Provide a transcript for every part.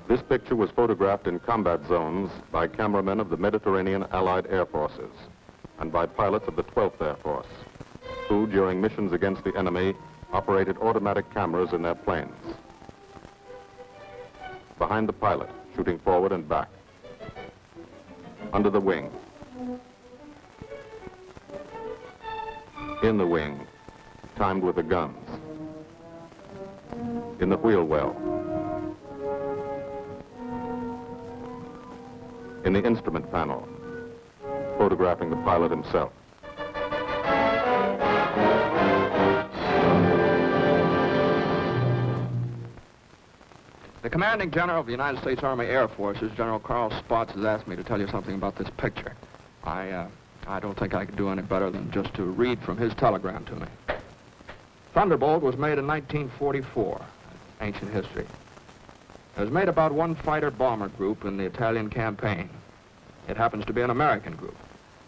This picture was photographed in combat zones by cameramen of the Mediterranean Allied Air Forces and by pilots of the 12th Air Force, who, during missions against the enemy, operated automatic cameras in their planes. Behind the pilot, shooting forward and back. Under the wing. In the wing, timed with the guns. In the wheel well. In the instrument panel, photographing the pilot himself. The commanding general of the United States Army Air Forces, General Carl Spaatz, has asked me to tell you something about this picture. I don't think I could do any better than just to read from his telegram to me. Thunderbolt was made in 1944, ancient history. It was made about one fighter-bomber group in the Italian campaign. It happens to be an American group.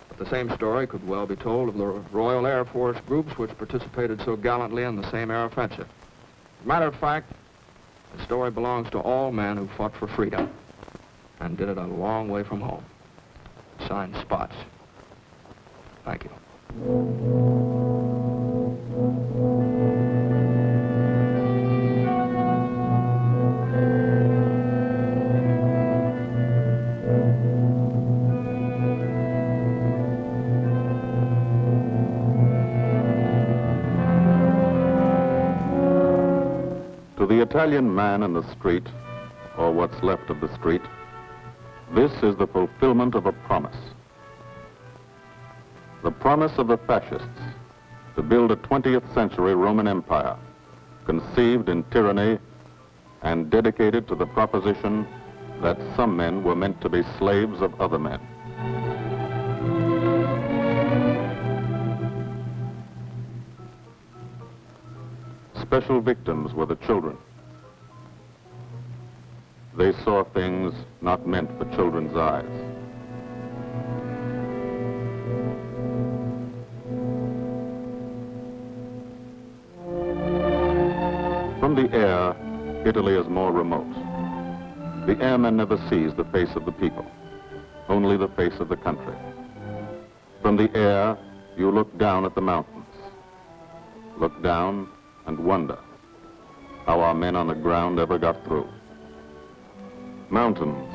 But the same story could well be told of the Royal Air Force groups which participated so gallantly in the same air offensive. As a matter of fact, the story belongs to all men who fought for freedom and did it a long way from home. Signed, Spaatz. Thank you. To the Italian man in the street, or what's left of the street, this is the fulfillment of a promise. The promise of the fascists to build a 20th century Roman Empire, conceived in tyranny and dedicated to the proposition that some men were meant to be slaves of other men. Special victims were the children. They saw things not meant for children's eyes. From the air, Italy is more remote. The airman never sees the face of the people, only the face of the country. From the air, you look down at the mountains. Look down and wonder how our men on the ground ever got through. Mountains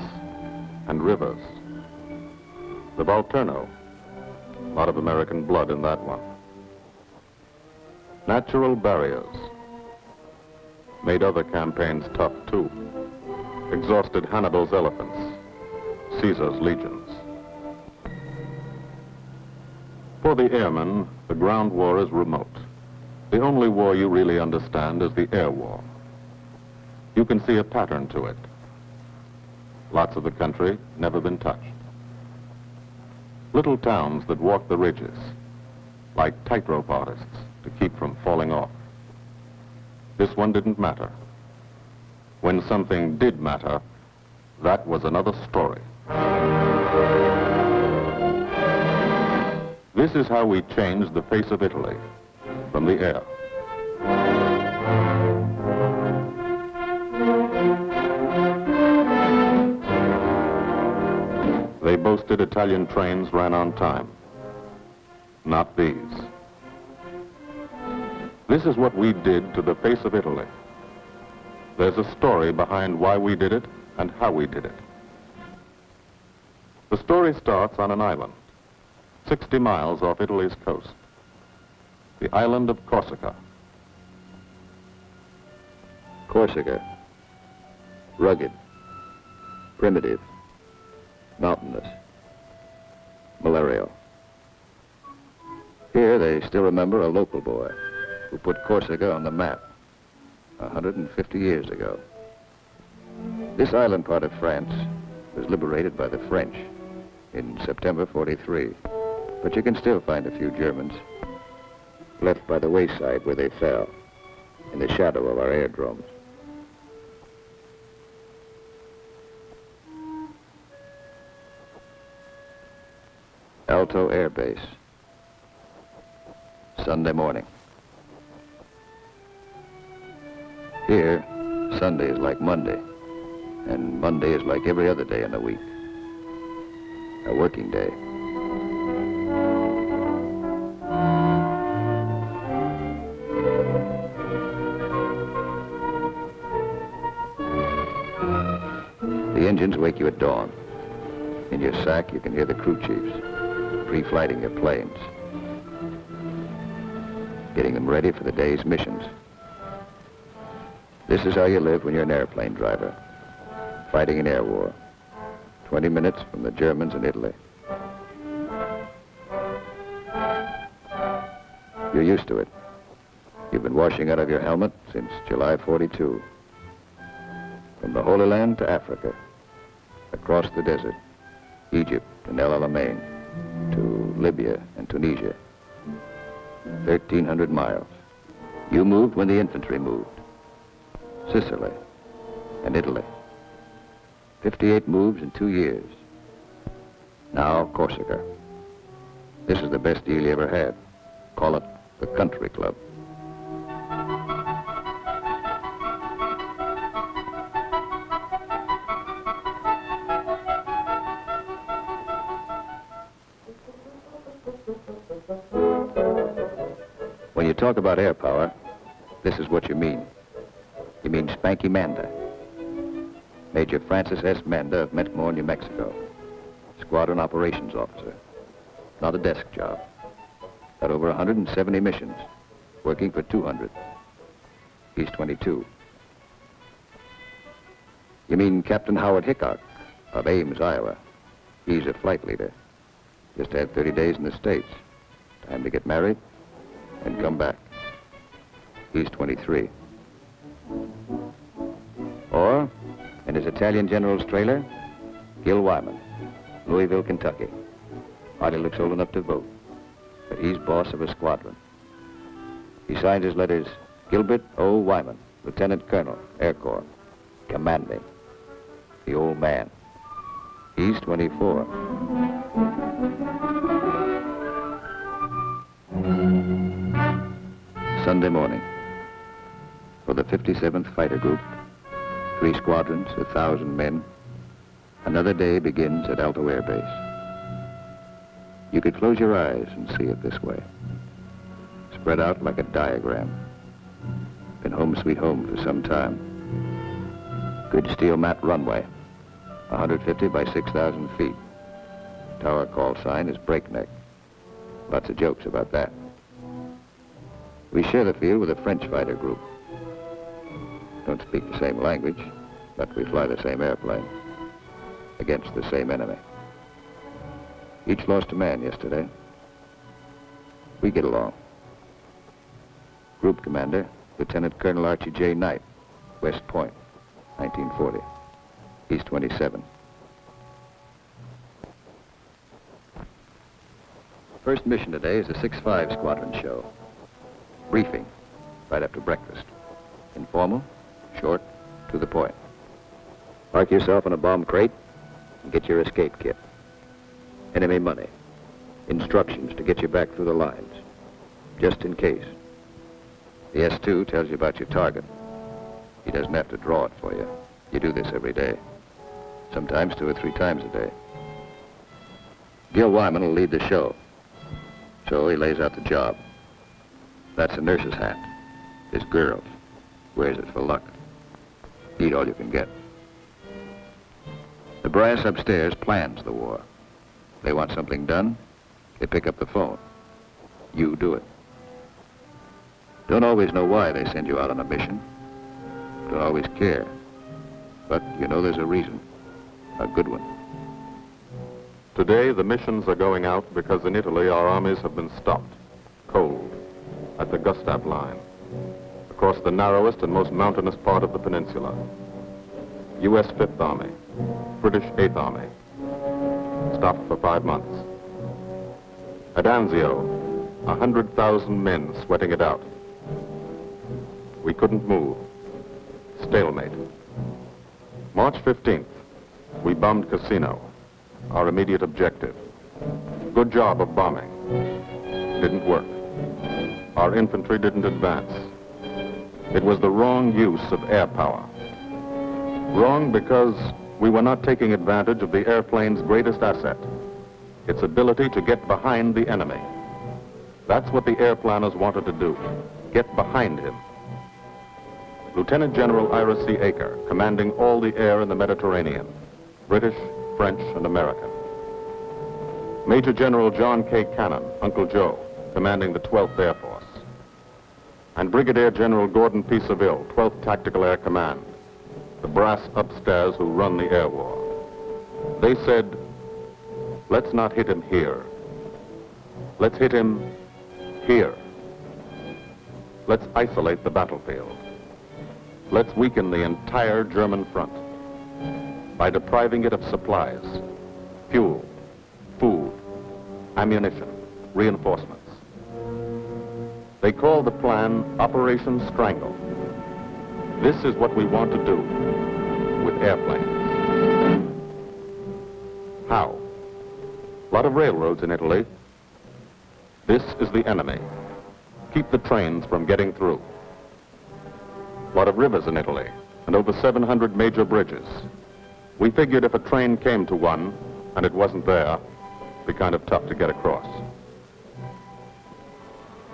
and rivers. The Volturno, a lot of American blood in that one. Natural barriers made other campaigns tough too. Exhausted Hannibal's elephants, Caesar's legions. For the airmen, the ground war is remote. The only war you really understand is the air war. You can see a pattern to it. Lots of the country never been touched. Little towns that walk the ridges, like tightrope artists to keep from falling off. This one didn't matter. When something did matter, that was another story. This is how we changed the face of Italy, from the air. They boasted Italian trains ran on time. Not these. This is what we did to the face of Italy. There's a story behind why we did it and how we did it. The story starts on an island, 60 miles off Italy's coast. The island of Corsica. Corsica. Rugged. Primitive. Mountainous. Malarial. Here they still remember a local boy who put Corsica on the map 150 years ago. This island part of France was liberated by the French in September 43, but you can still find a few Germans left by the wayside where they fell, in the shadow of our aerodromes. Alto Air Base. Sunday morning. Here, Sunday is like Monday. And Monday is like every other day in the week. A working day. The engines wake you at dawn. In your sack, you can hear the crew chiefs pre-flighting your planes, getting them ready for the day's missions. This is how you live when you're an airplane driver, fighting an air war, 20 minutes from the Germans in Italy. You're used to it. You've been washing out of your helmet since July 42. From the Holy Land to Africa, across the desert, Egypt and El Alamein, to Libya and Tunisia. 1,300 miles. You moved when the infantry moved. Sicily and Italy. 58 moves in 2 years. Now Corsica. This is the best deal you ever had. Call it the country club. When you talk about air power, this is what you mean. You mean Spanky Manda. Major Francis S. Manda of Mentmore, New Mexico. Squadron operations officer. Not a desk job. Got over 170 missions, working for 200. He's 22. You mean Captain Howard Hickok of Ames, Iowa. He's a flight leader. Just had 30 days in the States. Time to get married and come back. He's 23. Or, in his Italian general's trailer, Gil Wymond, Louisville, Kentucky. Hardly looks old enough to vote, but he's boss of a squadron. He signs his letters, Gilbert O. Wymond, Lieutenant Colonel, Air Corps, commanding. The old man. He's 24. Sunday morning. For the 57th Fighter Group, 3 squadrons, 1,000 men, another day begins at Alto Air Base. You could close your eyes and see it this way. Spread out like a diagram. Been home sweet home for some time. Good steel mat runway, 150 by 6,000 feet. Tower call sign is Breakneck. Lots of jokes about that. We share the field with a French fighter group. Don't speak the same language, but we fly the same airplane against the same enemy. Each lost a man yesterday. We get along. Group commander, Lieutenant Colonel Archie J. Knight, West Point, 1940. He's 27. First mission today is a 6-5 squadron show. Briefing, right after breakfast. Informal, short, to the point. Park yourself in a bomb crate and get your escape kit. Enemy money. Instructions to get you back through the lines, just in case. The S2 tells you about your target. He doesn't have to draw it for you. You do this every day. Sometimes 2 or 3 times a day. Gil Wymond will lead the show. So he lays out the job. That's a nurse's hat. This girl wears it for luck. Eat all you can get. The brass upstairs plans the war. They want something done, they pick up the phone. You do it. Don't always know why they send you out on a mission. Don't always care. But you know there's a reason. A good one. Today, the missions are going out because in Italy our armies have been stopped, cold, at the Gustav Line, across the narrowest and most mountainous part of the peninsula. U.S. 5th Army, British 8th Army, stopped for 5 months. At Anzio, 100,000 men sweating it out. We couldn't move. Stalemate. March 15th, we bombed Cassino, our immediate objective. Good job of bombing. Didn't work. Our infantry didn't advance. It was the wrong use of air power. Wrong because we were not taking advantage of the airplane's greatest asset, its ability to get behind the enemy. That's what the airplanners wanted to do, get behind him. Lieutenant General Ira C. Aker, commanding all the air in the Mediterranean, British, French, and American. Major General John K. Cannon, Uncle Joe, commanding the 12th Air Force. And Brigadier General Gordon P. Seville, 12th Tactical Air Command, the brass upstairs who run the air war. They said, let's not hit him here. Let's hit him here. Let's isolate the battlefield. Let's weaken the entire German front by depriving it of supplies, fuel, food, ammunition, reinforcements. They call the plan Operation Strangle. This is what we want to do with airplanes. How? A lot of railroads in Italy. This is the enemy. Keep the trains from getting through. A lot of rivers in Italy, and over 700 major bridges. We figured if a train came to one, and it wasn't there, it'd be kind of tough to get across.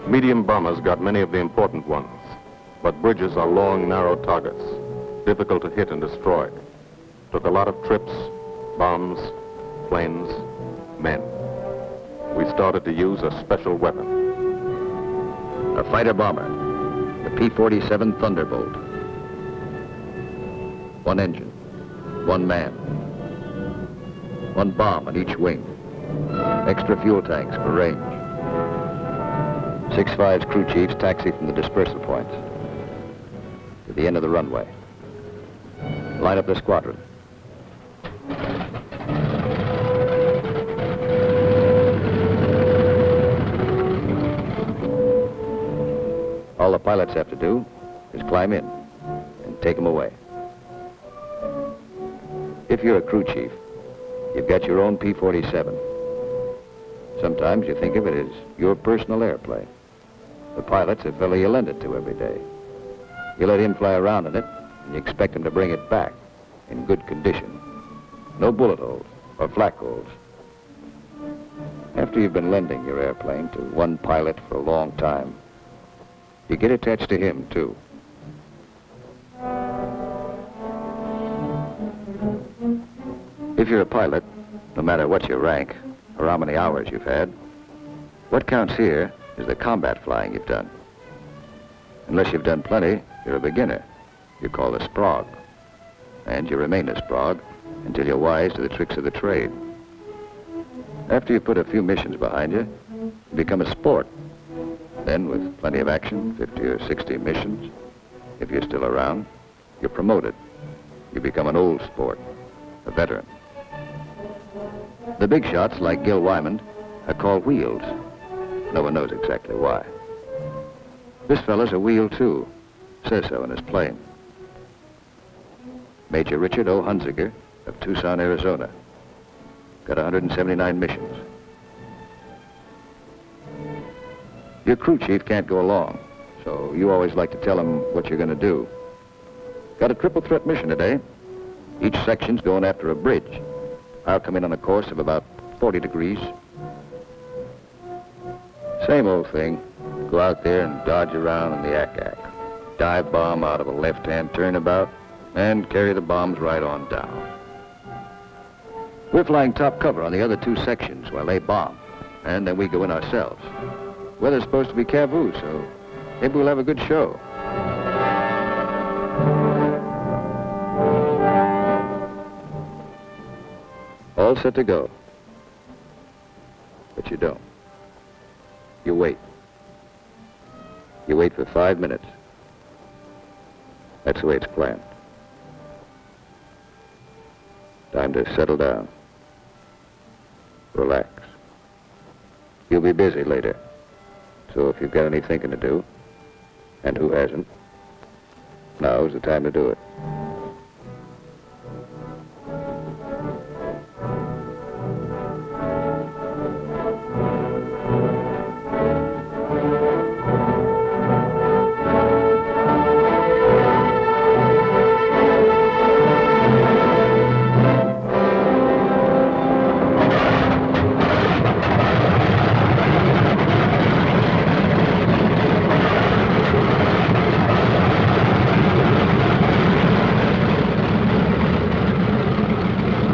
Medium bombers got many of the important ones, but bridges are long, narrow targets, difficult to hit and destroy. Took a lot of trips, bombs, planes, men. We started to use a special weapon. A fighter bomber, the P-47 Thunderbolt. One engine, one man, one bomb on each wing, extra fuel tanks for range. 6-5's crew chiefs taxi from the dispersal points to the end of the runway. Line up the squadron. All the pilots have to do is climb in and take them away. If you're a crew chief, you've got your own P-47. Sometimes you think of it as your personal airplane. The pilot's a fellow you lend it to every day. You let him fly around in it, and you expect him to bring it back in good condition. No bullet holes or flak holes. After you've been lending your airplane to one pilot for a long time, you get attached to him, too. If you're a pilot, no matter what your rank or how many hours you've had, what counts here is the combat flying you've done. Unless you've done plenty, you're a beginner. You're called a sprog. And you remain a sprog until you're wise to the tricks of the trade. After you put a few missions behind you, you become a sport. Then, with plenty of action, 50 or 60 missions, if you're still around, you're promoted. You become an old sport, a veteran. The big shots, like Gil Wymond, are called wheels. No one knows exactly why. This fella's a wheel, too. Says so in his plane. Major Richard O. Hunziker of Tucson, Arizona. Got 179 missions. Your crew chief can't go along, so you always like to tell him what you're going to do. Got a triple threat mission today. Each section's going after a bridge. I'll come in on a course of about 40 degrees. Same old thing. Go out there and dodge around in the ack-ack. Dive bomb out of a left-hand turnabout and carry the bombs right on down. We're flying top cover on the other two sections while they bomb, and then we go in ourselves. Weather's supposed to be Cavoo, so maybe we'll have a good show. All set to go. But you don't. You wait. You wait for 5 minutes. That's the way it's planned. Time to settle down. Relax. You'll be busy later. So if you've got any thinking to do, and who hasn't, now's the time to do it.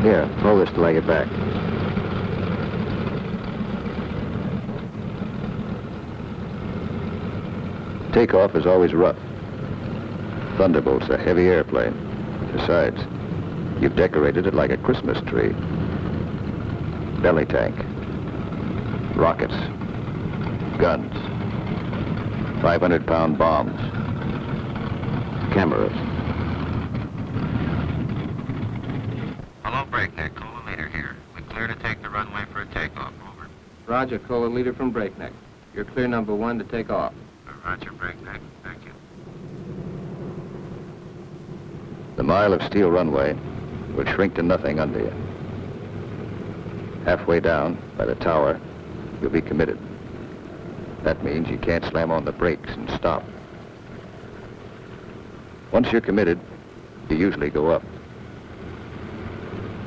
Here, roll this till I get back. Takeoff is always rough. Thunderbolt's a heavy airplane. Besides, you've decorated it like a Christmas tree. Belly tank, rockets, guns, 500-pound bombs, cameras. Hello, Breakneck. Cola leader here. We clear to take the runway for a takeoff. Over. Roger, Cola leader from Breakneck. You're clear number 1 to take off. Roger, Breakneck. Thank you. The mile of steel runway will shrink to nothing under you. Halfway down, by the tower, you'll be committed. That means you can't slam on the brakes and stop. Once you're committed, you usually go up.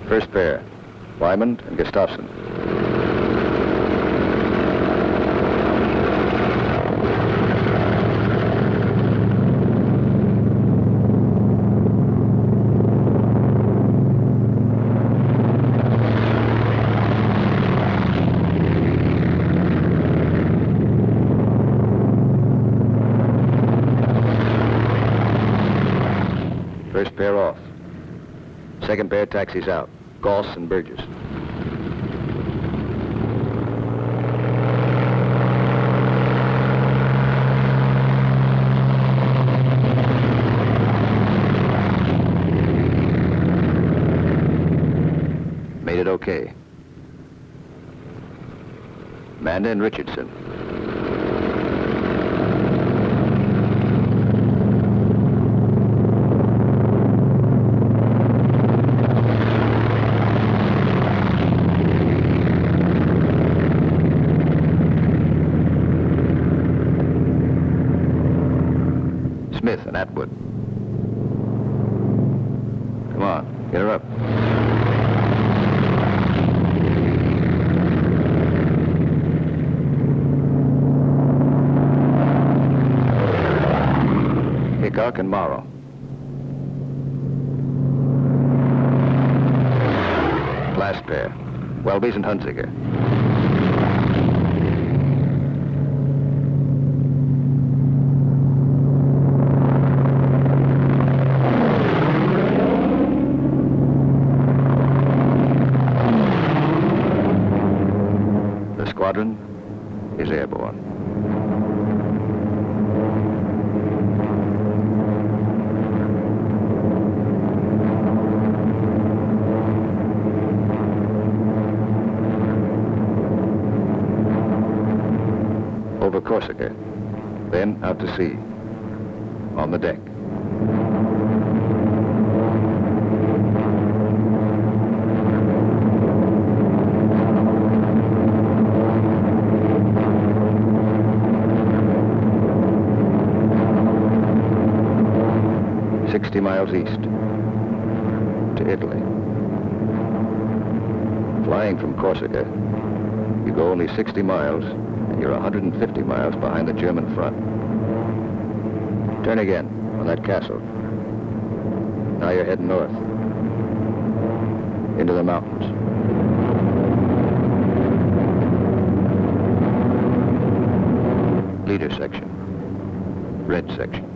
First pair, Wymond and Gustafson. First pair off. Second pair taxis out. Goss and Burgess. Made it okay. Manda and Richardson. Smith and Atwood. Come on, get her up. Hickok and Morrow. Last pair, Welby's and Hunziker. The squadron is airborne. Over Corsica, then out to sea, on the deck. Miles east to Italy. Flying from Corsica, you go only 60 miles and you're 150 miles behind the German front. Turn again on that castle. Now you're heading north into the mountains. Leader section, red section,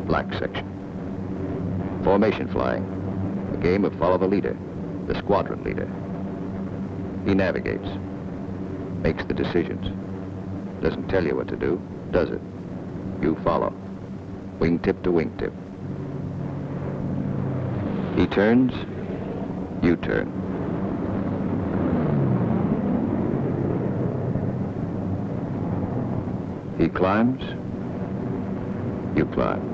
black section. Formation flying, a game of follow the leader, the squadron leader. He navigates, makes the decisions. Doesn't tell you what to do, does it? You follow, wingtip to wingtip. He turns, you turn. He climbs, you climb.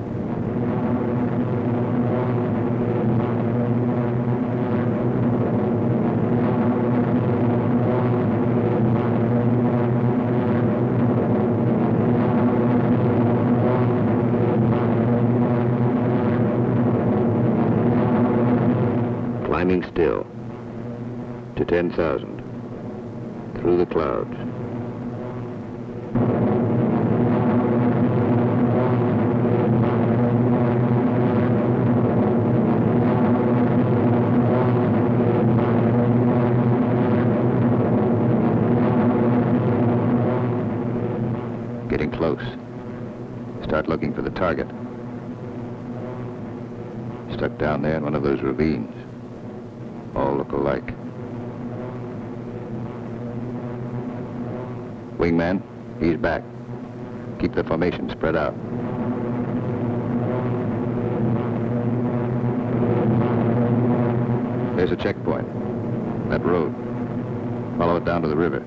Climbing still to 10,000 through the clouds. close. Start looking for the target. Stuck down there in one of those ravines. All look alike. Wingman, he's back. Keep the formation spread out. There's a checkpoint. That road. Follow it down to the river.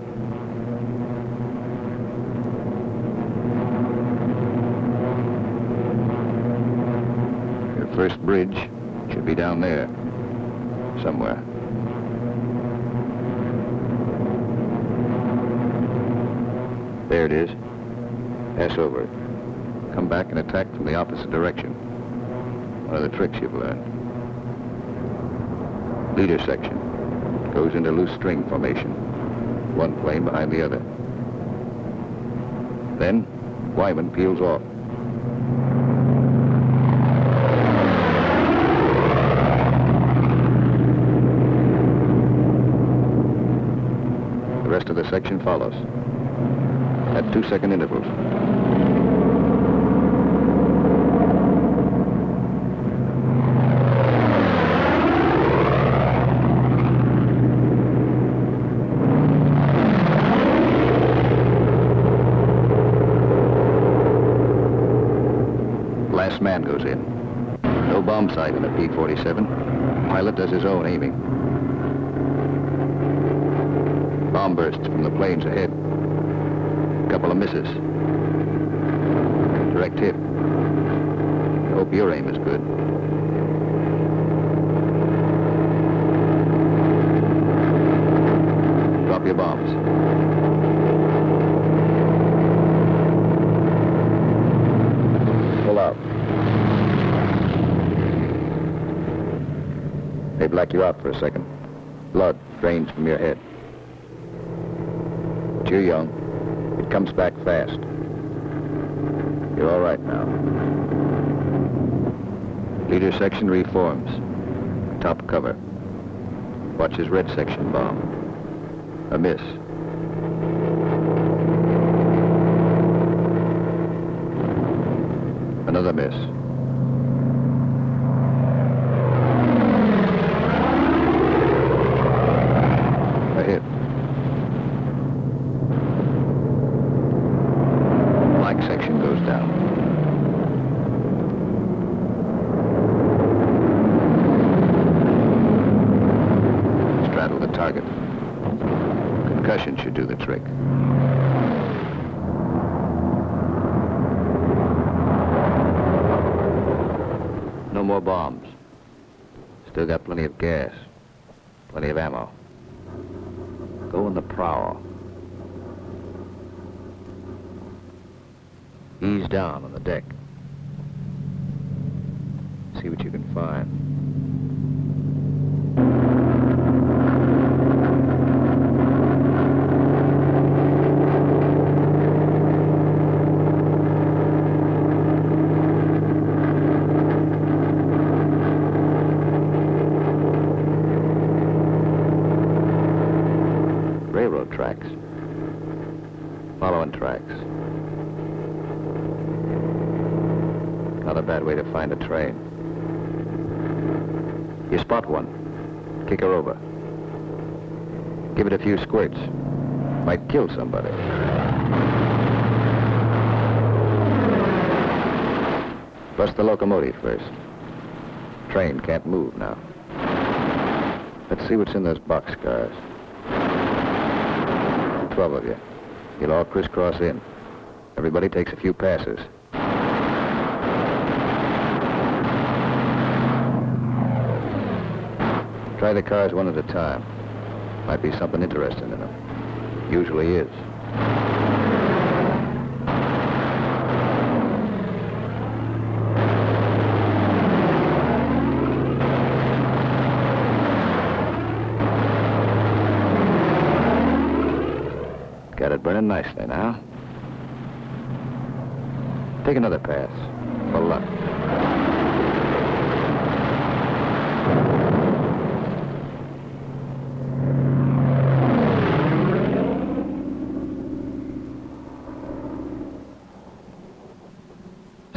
Your first bridge should be down there. Somewhere. There it is. Pass over it. Come back and attack from the opposite direction. One of the tricks you've learned. Leader section. Goes into loose string formation. One plane behind the other. Then, Wymond peels off. The rest of the section follows. At 2-second intervals. Last man goes in. No bomb sight in the P-47. Pilot does his own aiming. Bomb bursts from the planes ahead. Couple of misses. Direct hit. Hope your aim is good. Drop your bombs. Pull out. They black you out for a second. Blood drains from your head. But you're young. It comes back fast. You're all right now. Leader section reforms. Top cover. Watch his red section bomb. A miss. Another miss. A hit. Section goes down. Straddle the target. Concussion should do the trick. No more bombs. Still got plenty of gas. Plenty of ammo. Go in the prowl. Ease down on the deck. See what you can find. Railroad tracks. Following tracks. Not a bad way to find a train. You spot one. Kick her over. Give it a few squirts. Might kill somebody. Bust the locomotive first. Train can't move now. Let's see what's in those boxcars. 12 of you. You'll all crisscross in. Everybody takes a few passes. Try the cars one at a time. Might be something interesting in them. Usually is. Got it burning nicely now. Take another pass. For luck.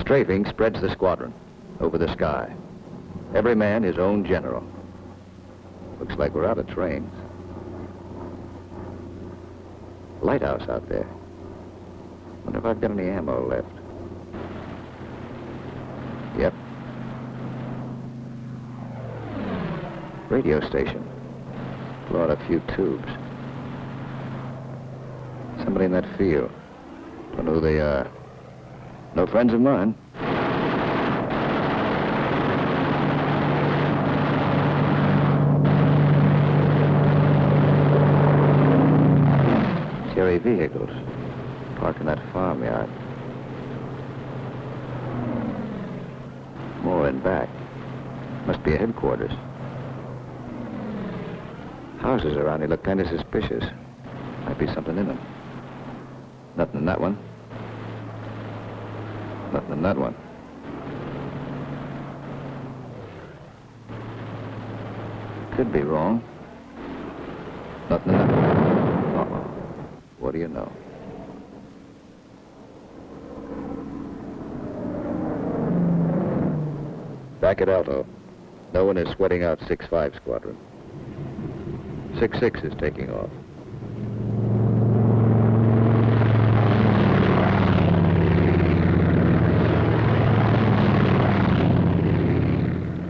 Strafing spreads the squadron over the sky. Every man his own general. Looks like we're out of trains. Lighthouse out there. Wonder if I've got any ammo left. Yep. Radio station. Blow out a few tubes. Somebody in that field. Don't know who they are. No friends of mine. Scary vehicles parked in that farmyard. More in back. Must be a headquarters. Houses around here look kind of suspicious. Might be something in them. Nothing in that one. Nothing in that one. Could be wrong. Nothing in that one. Uh-oh. What do you know? Back at Alto. No one is sweating out 6-5 squadron. 6-6 is taking off.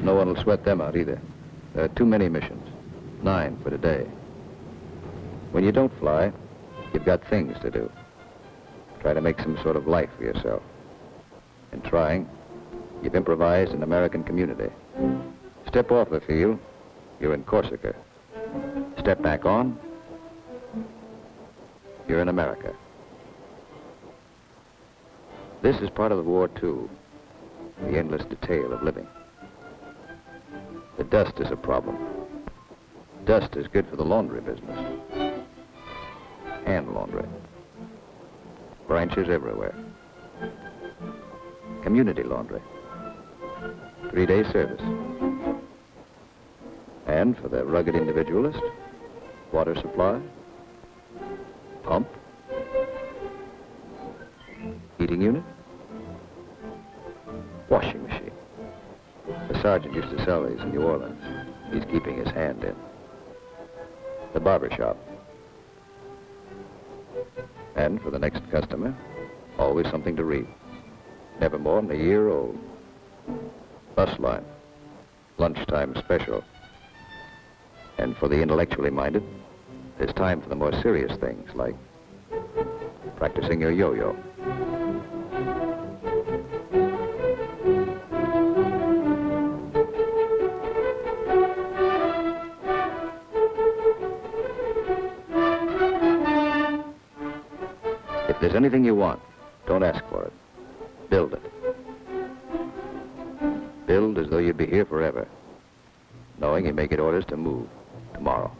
No one will sweat them out either. There are too many missions. 9 for today. When you don't fly, you've got things to do. Try to make some sort of life for yourself. In trying, you've improvised an American community. Step off the field, you're in Corsica. Step back on, you're in America. This is part of the war, too. The endless detail of living. The dust is a problem. Dust is good for the laundry business. Hand laundry. Branches everywhere. Community laundry. 3-day service. And for the rugged individualist, water supply, pump, heating unit, washing machine. The sergeant used to sell these in New Orleans. He's keeping his hand in. The barber shop. And for the next customer, always something to read. Never more than a year old. Bus line. Lunchtime special. And for the intellectually minded, there's time for the more serious things like practicing your yo-yo. If there's anything you want, don't ask for it. Build it. Build as though you'd be here forever, knowing you may get orders to move tomorrow.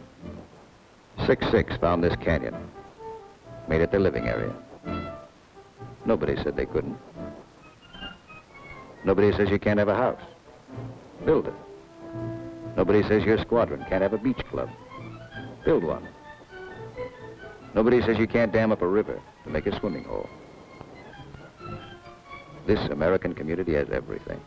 6-6 found this canyon, made it their living area. Nobody said they couldn't. Nobody says you can't have a house. Build it. Nobody says your squadron can't have a beach club. Build one. Nobody says you can't dam up a river to make a swimming hole. This American community has everything.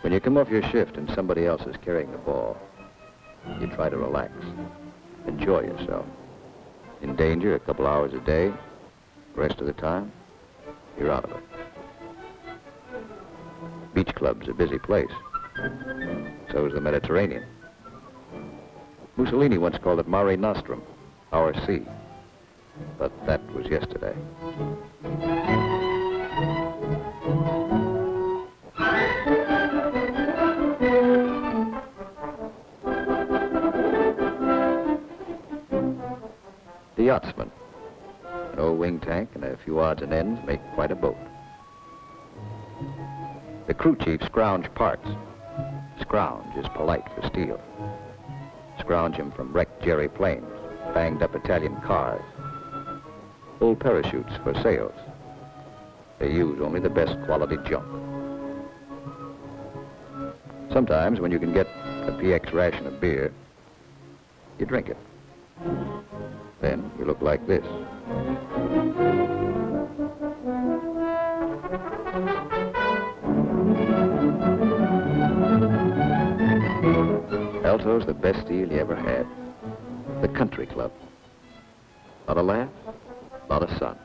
When you come off your shift and somebody else is carrying the ball, you try to relax, enjoy yourself. In danger a couple hours a day, the rest of the time, you're out of it. Beach club's a busy place. So is the Mediterranean. Mussolini once called it Mare Nostrum, our sea. But that was yesterday. The yachtsman. An old wing tank and a few odds and ends make quite a boat. The crew chief scrounge parts. Scrounge is polite for steel. Scrounge him from wrecked Jerry planes, banged up Italian cars, old parachutes for sails. They use only the best quality junk. Sometimes when you can get a PX ration of beer, you drink it. Then you look like this. Alto's the best deal you ever had. The country club. Not a laugh, not a sun.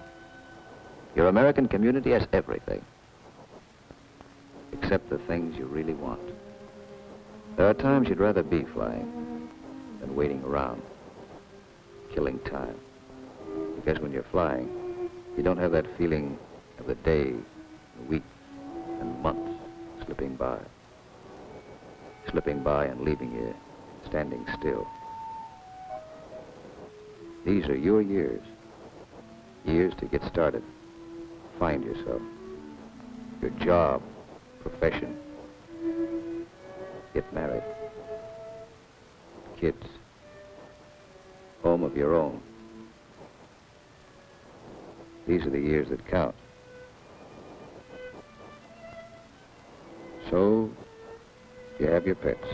Your American community has everything. Except the things you really want. There are times you'd rather be flying than waiting around, killing time. Because when you're flying, you don't have that feeling of the day, the week, and months slipping by. Slipping by and leaving you standing still. These are your years. Years to get started. Find yourself. Your job, profession. Get married. Kids. Home of your own. These are the years that count. So, you have your pets.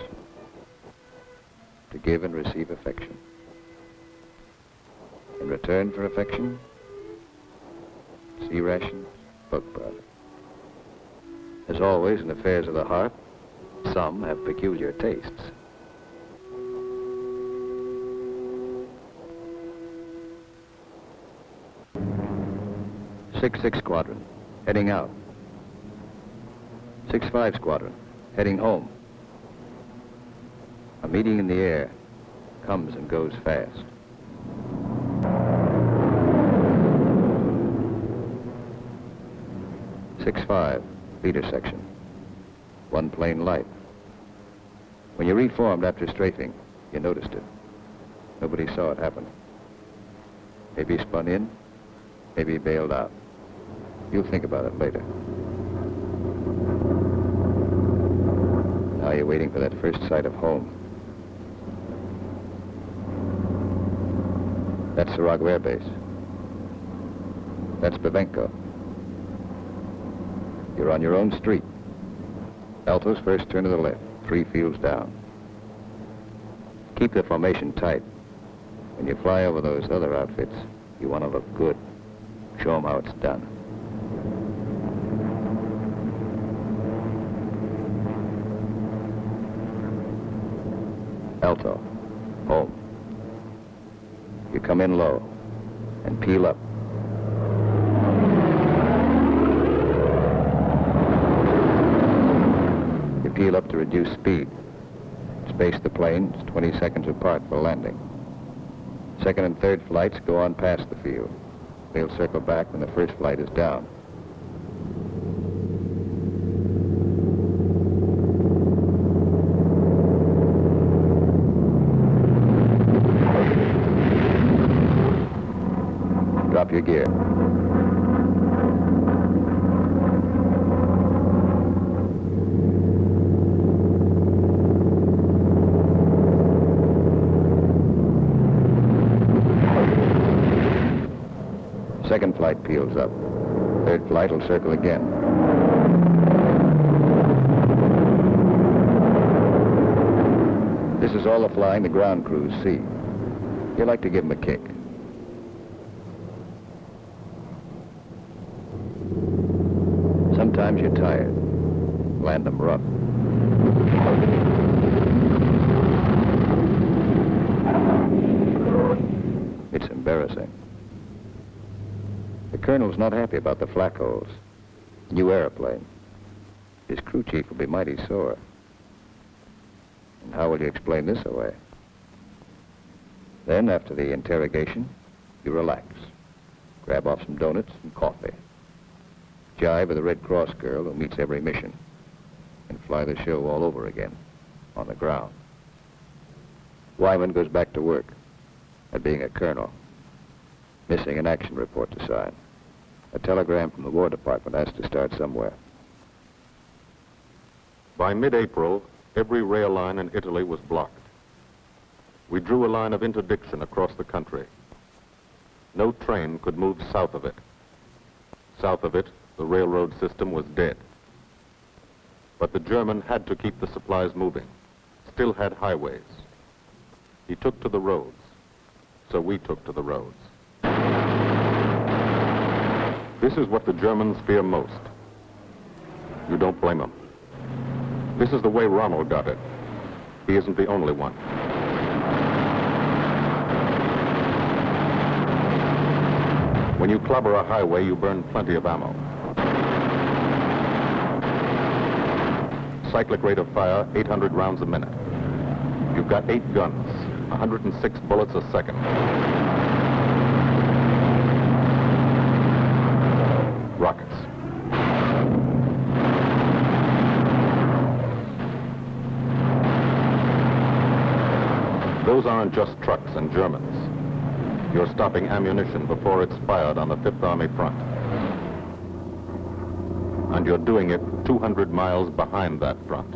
To give and receive affection. In return for affection, sea rations, bug powder. As always in affairs of the heart, some have peculiar tastes. Six Squadron, heading out. 6-5 Squadron, heading home. A meeting in the air comes and goes fast. Six-5, leader section. One plane light. When you reformed after strafing, you noticed it. Nobody saw it happen. Maybe spun in, maybe bailed out. You'll think about it later. Now you're waiting for that first sight of home. That's Sarago Air Base. That's Bavenko. You're on your own street. Alto's first turn to the left, 3 fields down. Keep the formation tight. When you fly over those other outfits, you want to look good. Show them how it's done. Alto, home. You come in low and peel up. You peel up to reduce speed. Space the planes 20 seconds apart for landing. Second and third flights go on past the field. They'll circle back when the first flight is down. Drop your gear. Second flight peels up. Third flight will circle again. This is all the flying the ground crews see. You like to give them a kick. Sometimes you're tired. Land them rough. It's embarrassing. The colonel's not happy about the flak holes. New airplane. His crew chief will be mighty sore. And how will you explain this away? Then, after the interrogation, you relax. Grab off some donuts and coffee. Jive with a Red Cross girl who meets every mission. And fly the show all over again, on the ground. Wymond goes back to work at being a colonel. Missing an action report to sign. A telegram from the War Department has to start somewhere. By mid-April, every rail line in Italy was blocked. We drew a line of interdiction across the country. No train could move south of it. South of it, the railroad system was dead. But the German had to keep the supplies moving, still had highways. He took to the roads, so we took to the roads. This is what the Germans fear most. You don't blame them. This is the way Ronald got it. He isn't the only one. When you clobber a highway, you burn plenty of ammo. Cyclic rate of fire, 800 rounds a minute. You've got 8 guns, 106 bullets a second. Rockets. Those aren't just trucks and Germans. You're stopping ammunition before it's fired on the Fifth Army front. And you're doing it 200 miles behind that front.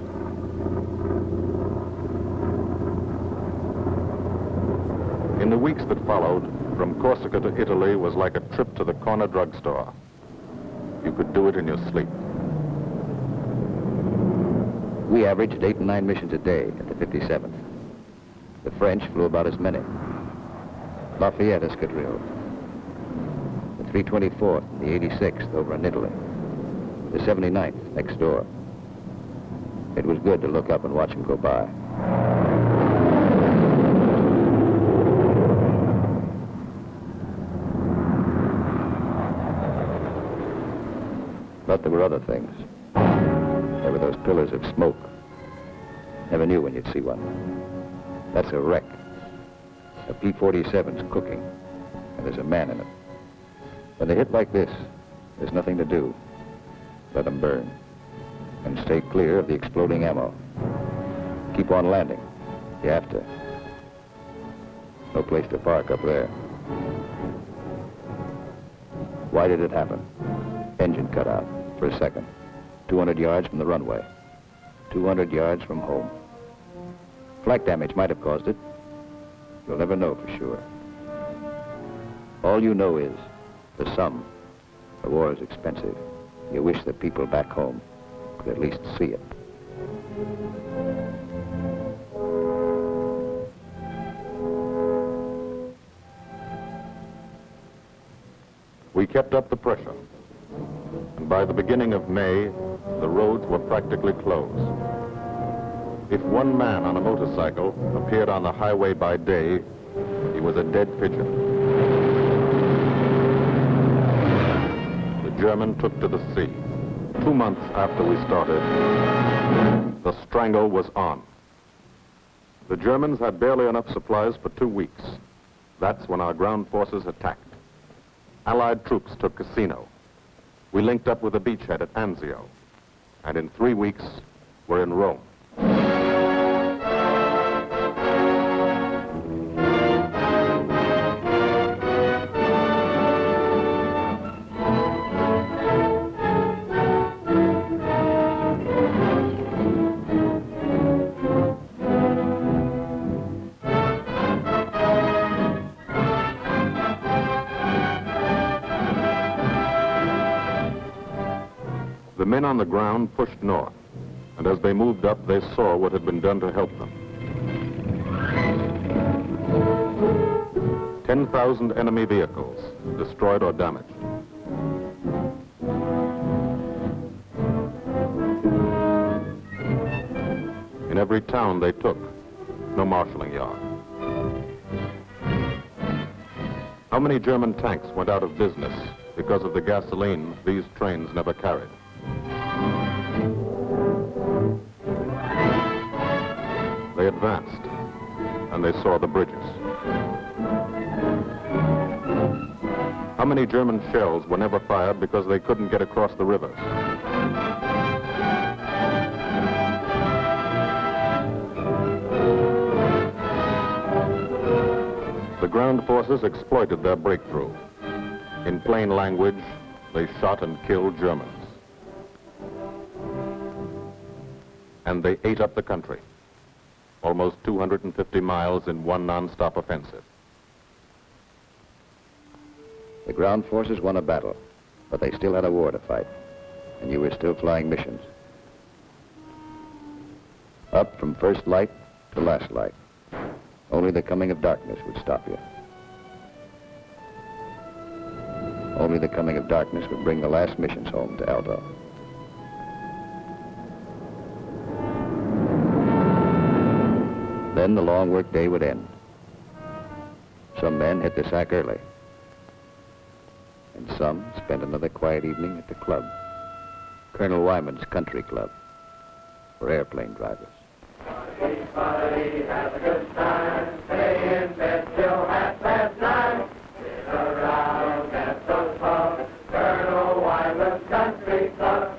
In the weeks that followed, from Corsica to Italy was like a trip to the corner drugstore. You could do it in your sleep. We averaged 8 and 9 missions a day at the 57th. The French flew about as many. Lafayette Escadrille, the 324th, the 86th over in Italy, the 79th next door. It was good to look up and watch them go by. But there were other things. There were those pillars of smoke. Never knew when you'd see one. That's a wreck. A P-47's cooking, and there's a man in it. When they hit like this, there's nothing to do. Let them burn. And stay clear of the exploding ammo. Keep on landing. You have to. No place to park up there. Why did it happen? Engine cut out for a second. 200 yards from the runway. 200 yards from home. Flak damage might have caused it. You'll never know for sure. All you know is the sum. The war is expensive. You wish the people back home could at least see it. We kept up the pressure. And by the beginning of May, the roads were practically closed. If one man on a motorcycle appeared on the highway by day, he was a dead pigeon. The German took to the sea. 2 months after we started, the strangle was on. The Germans had barely enough supplies for 2 weeks. That's when our ground forces attacked. Allied troops took Cassino. We linked up with a beachhead at Anzio. And in 3 weeks, we're in Rome. The men on the ground pushed north, and as they moved up, they saw what had been done to help them. 10,000 enemy vehicles, destroyed or damaged. In every town they took, no marshalling yard. How many German tanks went out of business because of the gasoline these trains never carried? They advanced, and they saw the bridges. How many German shells were never fired because they couldn't get across the rivers? The ground forces exploited their breakthrough. In plain language, they shot and killed Germans. And they ate up the country. Almost 250 miles in one non-stop offensive. The ground forces won a battle, but they still had a war to fight, and you were still flying missions. Up from first light to last light. Only the coming of darkness would stop you. Only the coming of darkness would bring the last missions home to Alto. Then the long work day would end. Some men hit the sack early, and some spent another quiet evening at the club, Colonel Wymond's Country Club, for airplane drivers. Everybody has a good time, stay in bed till 9:30. Sit around at the pub, Colonel Wymond's Country Club.